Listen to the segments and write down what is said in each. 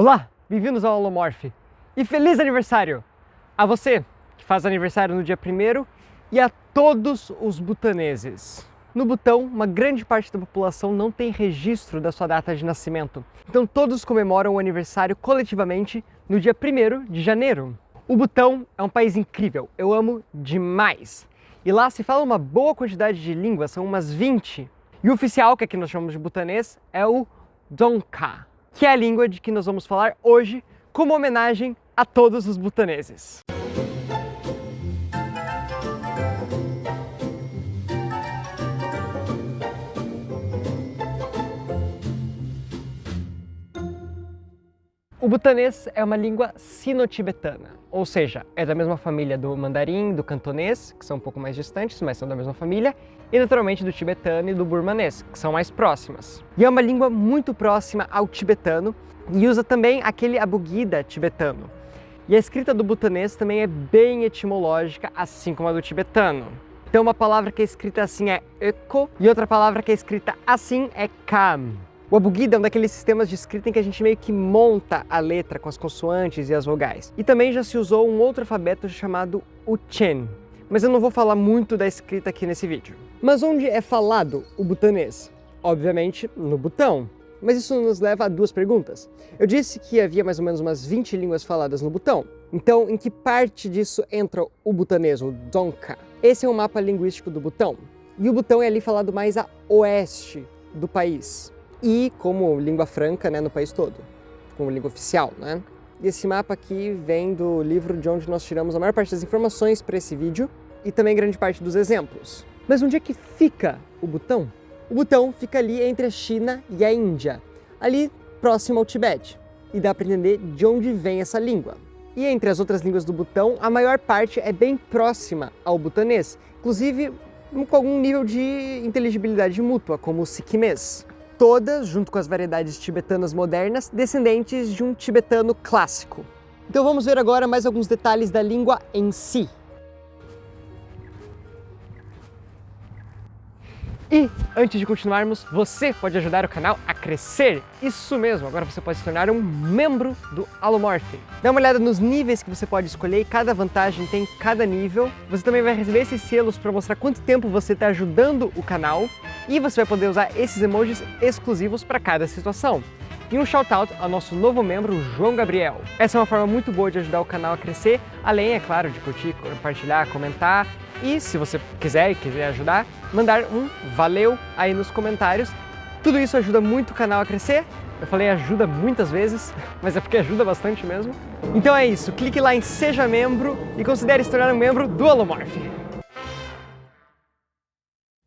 Olá, bem-vindos ao Alomorph e feliz aniversário a você que faz aniversário no dia 1º e a todos os butaneses. No Butão, uma grande parte da população não tem registro da sua data de nascimento, então todos comemoram o aniversário coletivamente no dia 1º de janeiro. O Butão é um país incrível, eu amo demais. E lá se fala uma boa quantidade de línguas, são umas 20. E o oficial, que aqui nós chamamos de butanês, é o Dongka, que é a língua de que nós vamos falar hoje como homenagem a todos os butaneses. O butanês é uma língua sino-tibetana, ou seja, é da mesma família do mandarim, do cantonês, que são um pouco mais distantes, mas são da mesma família, e naturalmente do tibetano e do burmanês, que são mais próximas. E é uma língua muito próxima ao tibetano e usa também aquele abugida tibetano. E a escrita do butanês também é bem etimológica, assim como a do tibetano. Então uma palavra que é escrita assim é eko e outra palavra que é escrita assim é kam. O abugida é um daqueles sistemas de escrita em que a gente meio que monta a letra com as consoantes e as vogais. E também já se usou um outro alfabeto chamado Uchen, mas eu não vou falar muito da escrita aqui nesse vídeo. Mas onde é falado o butanês? Obviamente no Butão. Mas isso nos leva a duas perguntas. Eu disse que havia mais ou menos umas 20 línguas faladas no Butão. Então, em que parte disso entra o butanês, o Dongka? Esse é o mapa linguístico do Butão. E o Butão é ali falado mais a oeste do país. E como língua franca, né, no país todo, como língua oficial, né? E esse mapa aqui vem do livro de onde nós tiramos a maior parte das informações para esse vídeo e também grande parte dos exemplos. Mas onde é que fica o Butão? O Butão fica ali entre a China e a Índia, ali próximo ao Tibete, e dá para entender de onde vem essa língua. E entre as outras línguas do Butão, a maior parte é bem próxima ao butanês, inclusive com algum nível de inteligibilidade mútua, como o siquimês. Todas, junto com as variedades tibetanas modernas, descendentes de um tibetano clássico. Então vamos ver agora mais alguns detalhes da língua em si. E, antes de continuarmos, você pode ajudar o canal a crescer. Isso mesmo, agora você pode se tornar um membro do Alomorph. Dá uma olhada nos níveis que você pode escolher, cada vantagem tem cada nível. Você também vai receber esses selos para mostrar quanto tempo você está ajudando o canal. E você vai poder usar esses emojis exclusivos para cada situação. E um shout-out ao nosso novo membro, João Gabriel. Essa é uma forma muito boa de ajudar o canal a crescer, além, é claro, de curtir, compartilhar, comentar. E se você quiser ajudar, mandar um valeu aí nos comentários. Tudo isso ajuda muito o canal a crescer. Eu falei ajuda muitas vezes, mas é porque ajuda bastante mesmo. Então é isso, clique lá em Seja Membro e considere se tornar um membro do Alomorph.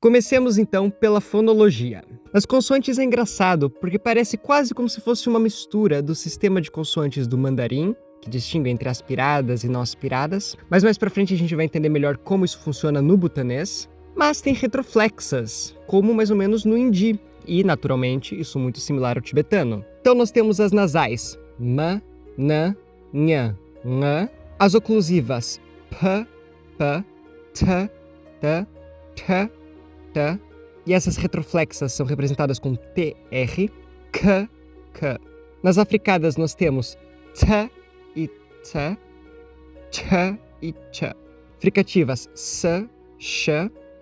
Comecemos então pela fonologia. As consoantes é engraçado, porque parece quase como se fosse uma mistura do sistema de consoantes do mandarim, que distingue entre aspiradas e não aspiradas, mas mais pra frente a gente vai entender melhor como isso funciona no butanês. Mas tem retroflexas, como mais ou menos no hindi, e naturalmente isso muito similar ao tibetano. Então nós temos as nasais ma, na, nha, nga, as oclusivas p, p, t, t, t, t, e essas retroflexas são representadas com tr, k, k. Nas africadas nós temos t e t, ch e ch. Fricativas s, sh.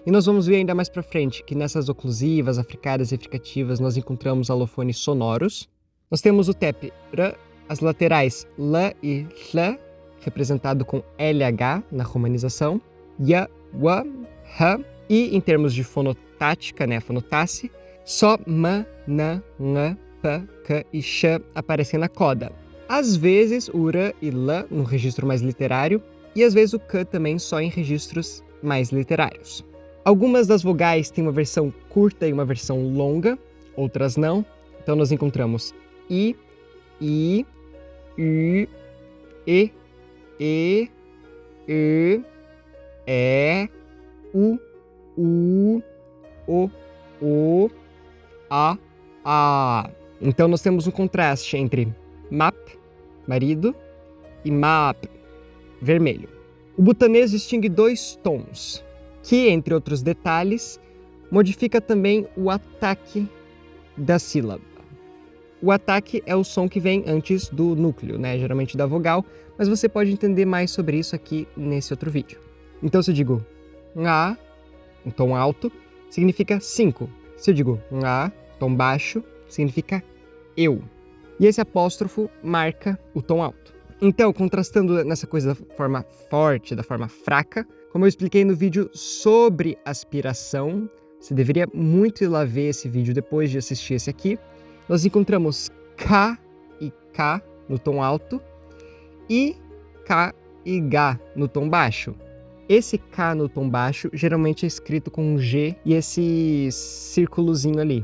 E nós vamos ver ainda mais pra frente que nessas oclusivas, africadas e fricativas nós encontramos alofones sonoros. Nós temos o TEP, r, as laterais l e hl, representado com LH na romanização, y, w, h, e em termos de fonotática, né, fonotasse, só m, n, ng, p, k e sh aparecem na coda. Às vezes o r e l no registro mais literário, e às vezes o k também só em registros mais literários. Algumas das vogais têm uma versão curta e uma versão longa, outras não. Então nós encontramos i, u, e, u, o, a. Então nós temos um contraste entre map, marido, e map, vermelho. O butanês distingue dois tons, que, entre outros detalhes, modifica também o ataque da sílaba. O ataque é o som que vem antes do núcleo, né? Geralmente da vogal, mas você pode entender mais sobre isso aqui nesse outro vídeo. Então, se eu digo nga, um tom alto, significa 5. Se eu digo nga, tom baixo, significa eu. E esse apóstrofo marca o tom alto. Então, contrastando nessa coisa da forma forte, da forma fraca, como eu expliquei no vídeo sobre aspiração, você deveria muito ir lá ver esse vídeo depois de assistir esse aqui. Nós encontramos K e K no tom alto e K e G no tom baixo. Esse K no tom baixo geralmente é escrito com um G e esse círculozinho ali,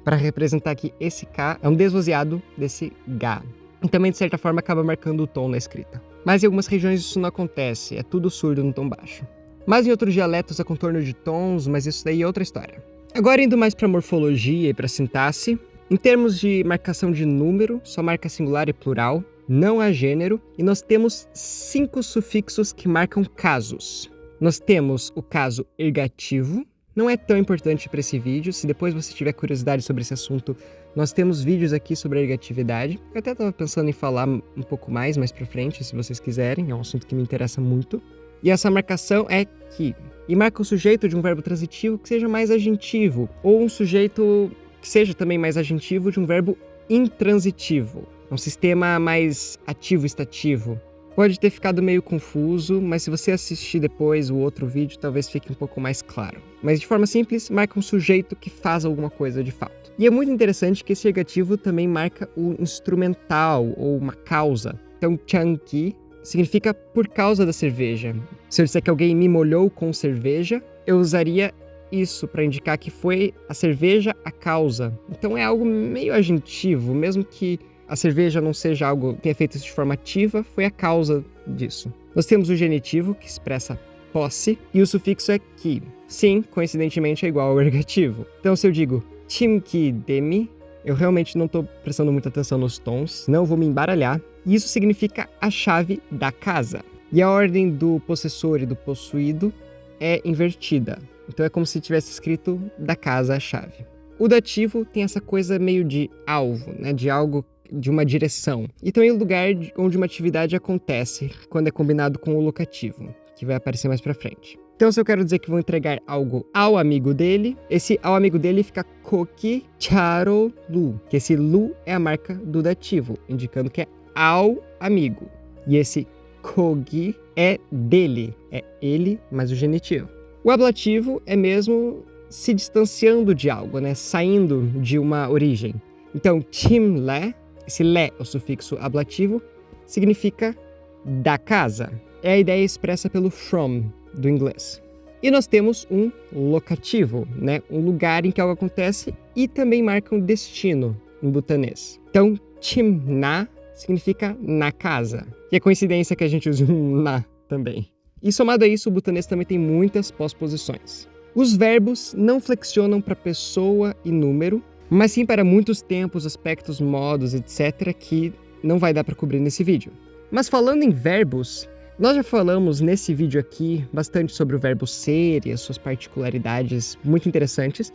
para representar que esse K é um desvozeado desse G. E também, de certa forma, acaba marcando o tom na escrita. Mas em algumas regiões isso não acontece, é tudo surdo no tom baixo. Mas em outros dialetos há contorno de tons, mas isso daí é outra história. Agora indo mais para morfologia e para sintaxe, em termos de marcação de número, só marca singular e plural, não há gênero, e nós temos 5 sufixos que marcam casos. Nós temos o caso ergativo, não é tão importante para esse vídeo, se depois você tiver curiosidade sobre esse assunto, nós temos vídeos aqui sobre a ergatividade. Eu até estava pensando em falar um pouco mais pra frente, se vocês quiserem, é um assunto que me interessa muito. E essa marcação é que, e marca o sujeito de um verbo transitivo que seja mais agentivo, ou um sujeito que seja também mais agentivo de um verbo intransitivo, um sistema mais ativo-estativo. Pode ter ficado meio confuso, mas se você assistir depois o outro vídeo, talvez fique um pouco mais claro. Mas de forma simples, marca um sujeito que faz alguma coisa de fato. E é muito interessante que esse ergativo também marca o instrumental, ou uma causa. Então, chanki significa por causa da cerveja. Se eu disser que alguém me molhou com cerveja, eu usaria isso para indicar que foi a cerveja a causa. Então é algo meio agentivo, mesmo que a cerveja não seja algo que tenha feito isso de forma ativa, foi a causa disso. Nós temos o genitivo, que expressa posse, e o sufixo é ki. Sim, coincidentemente é igual ao ergativo. Então se eu digo chimki demi, eu realmente não estou prestando muita atenção nos tons, senão eu vou me embaralhar. E isso significa a chave da casa. E a ordem do possessor e do possuído é invertida. Então é como se tivesse escrito da casa a chave. O dativo tem essa coisa meio de alvo, né? De algo, de uma direção. E também o lugar onde uma atividade acontece, quando é combinado com o locativo, que vai aparecer mais pra frente. Então se eu quero dizer que vou entregar algo ao amigo dele, esse ao amigo dele fica koki charo lu, que esse lu é a marca do dativo, indicando que é ao amigo. E esse kogi é dele, é ele, mas o genitivo. O ablativo é mesmo se distanciando de algo, né? Saindo de uma origem. Então, chimle, esse le, o sufixo ablativo, significa da casa. É a ideia expressa pelo from, do inglês. E nós temos um locativo, né? Um lugar em que algo acontece e também marca um destino em butanês. Então, chimna significa na casa. E é coincidência que a gente use um na também. E somado a isso, o butanês também tem muitas pós-posições. Os verbos não flexionam para pessoa e número, mas sim para muitos tempos, aspectos, modos, etc., que não vai dar para cobrir nesse vídeo. Mas falando em verbos, nós já falamos nesse vídeo aqui bastante sobre o verbo ser e as suas particularidades muito interessantes,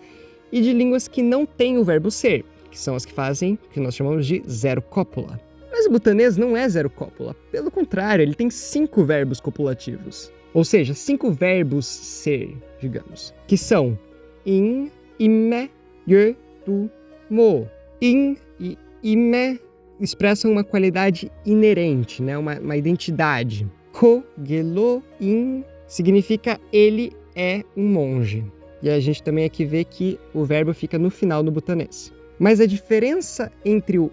e de línguas que não têm o verbo ser, que são as que fazem o que nós chamamos de zero cópula. Mas o butanês não é zero cópula, pelo contrário, ele tem 5 verbos copulativos. Ou seja, 5 verbos ser, digamos, que são in, ime, ye, tu, mo. In e ime expressam uma qualidade inerente, né? uma identidade. Ko, gelo, in significa ele é um monge. E a gente também aqui vê que o verbo fica no final do butanês. Mas a diferença entre o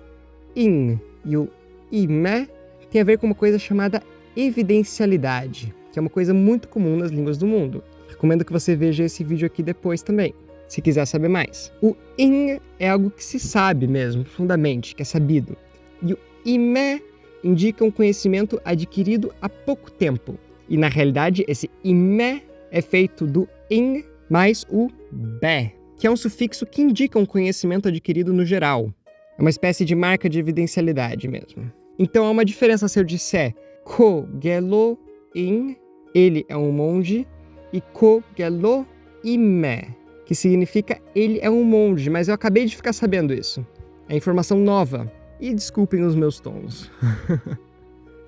in e o ime tem a ver com uma coisa chamada evidencialidade, que é uma coisa muito comum nas línguas do mundo. Recomendo que você veja esse vídeo aqui depois também, se quiser saber mais. O in é algo que se sabe mesmo, profundamente, que é sabido. E o ime indica um conhecimento adquirido há pouco tempo. E na realidade, esse ime é feito do in mais o be, que é um sufixo que indica um conhecimento adquirido no geral. É uma espécie de marca de evidencialidade mesmo. Então há uma diferença se eu disser ko gelo in, ele é um monge, e ko gelo ime, que significa ele é um monge, mas eu acabei de ficar sabendo isso. É informação nova. E desculpem os meus tons.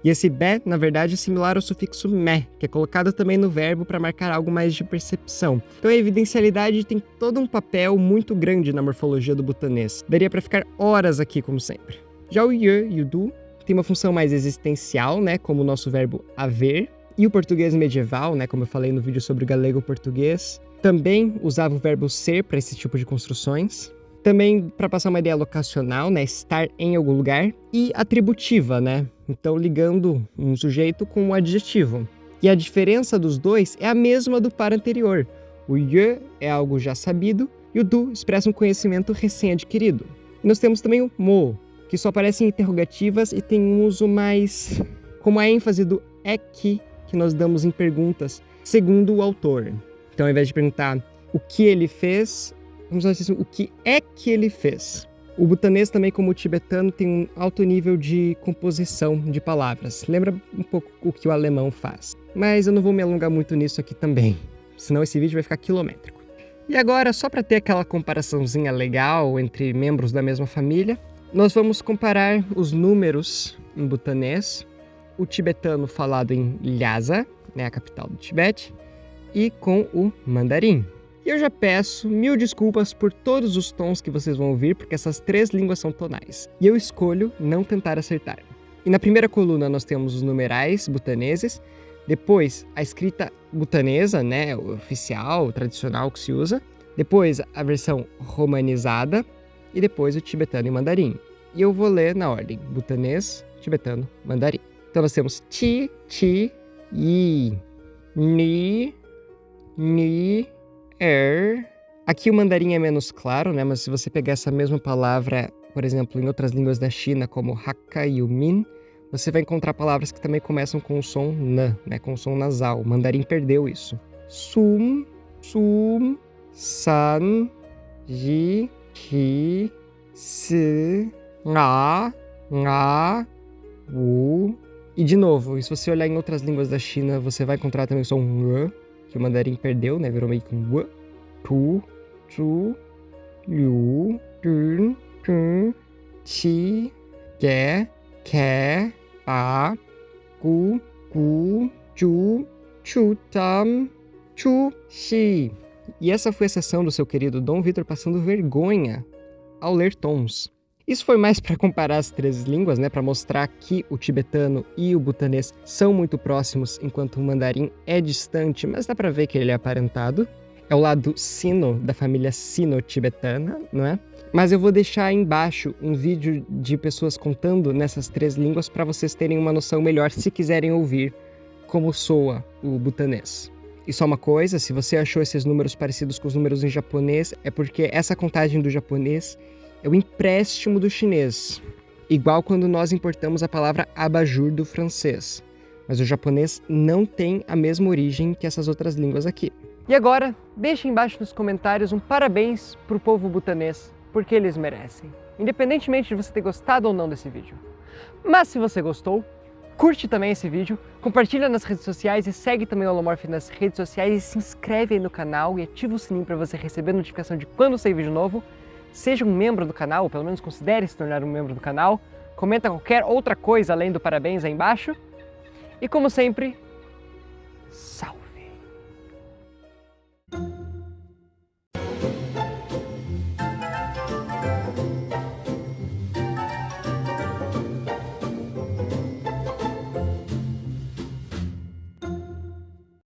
E esse be, na verdade, é similar ao sufixo me, que é colocado também no verbo para marcar algo mais de percepção. Então a evidencialidade tem todo um papel muito grande na morfologia do butanês. Daria para ficar horas aqui, como sempre. Já o ye e o do tem uma função mais existencial, né, como o nosso verbo haver. E o português medieval, né, como eu falei no vídeo sobre o galego-português, também usava o verbo ser para esse tipo de construções. Também para passar uma ideia locacional, né, estar em algum lugar. E atributiva, né, então ligando um sujeito com um adjetivo. E a diferença dos dois é a mesma do par anterior. O ye é algo já sabido e o do expressa um conhecimento recém-adquirido. E nós temos também o mo, que só aparece em interrogativas e tem um uso mais como a ênfase do é que nós damos em perguntas, segundo o autor. Então, ao invés de perguntar o que ele fez, vamos dizer assim, o que é que ele fez. O butanês também, como o tibetano, tem um alto nível de composição de palavras. Lembra um pouco o que o alemão faz. Mas eu não vou me alongar muito nisso aqui também, senão esse vídeo vai ficar quilométrico. E agora, só para ter aquela comparaçãozinha legal entre membros da mesma família, nós vamos comparar os números em butanês, o tibetano falado em Lhasa, né, a capital do Tibete, e com o mandarim. E eu já peço 1000 desculpas por todos os tons que vocês vão ouvir, porque essas 3 línguas são tonais. E eu escolho não tentar acertar. E na primeira coluna nós temos os numerais butaneses, depois a escrita butanesa, né, o oficial, o tradicional que se usa, depois a versão romanizada e depois o tibetano e mandarim. E eu vou ler na ordem, butanês, tibetano, mandarim. Então nós temos ti, yi, ni, Aqui o mandarim é menos claro, né? Mas se você pegar essa mesma palavra, por exemplo, em outras línguas da China, como Hakka e o Min, você vai encontrar palavras que também começam com o som na, né? Com o som nasal. O mandarim perdeu isso. Sum, san, ji, ki, si, nga, wu. E de novo, se você olhar em outras línguas da China, você vai encontrar também o som r, que o mandarim perdeu, né? Virou meio que um w, tu, chu, liu, tun, chi, ge, ke, a, gu, chu, tam, chu, xi. E essa foi a sessão do seu querido Dom Vitor passando vergonha ao ler tons. Isso foi mais para comparar as 3 línguas, né, para mostrar que o tibetano e o butanês são muito próximos, enquanto o mandarim é distante, mas dá para ver que ele é aparentado. É o lado sino da família sino-tibetana, não é? Mas eu vou deixar aí embaixo um vídeo de pessoas contando nessas 3 línguas para vocês terem uma noção melhor se quiserem ouvir como soa o butanês. E só uma coisa, se você achou esses números parecidos com os números em japonês, é porque essa contagem do japonês é o empréstimo do chinês, igual quando nós importamos a palavra abajur do francês. Mas o japonês não tem a mesma origem que essas outras línguas aqui. E agora, deixe embaixo nos comentários um parabéns para o povo butanês, porque eles merecem, independentemente de você ter gostado ou não desse vídeo. Mas se você gostou, curte também esse vídeo, compartilha nas redes sociais e segue também o Holomorph nas redes sociais e se inscreve aí no canal e ativa o sininho para você receber notificação de quando sair vídeo novo. Seja um membro do canal, ou pelo menos considere se tornar um membro do canal. Comenta qualquer outra coisa além do parabéns aí embaixo. E como sempre, salve!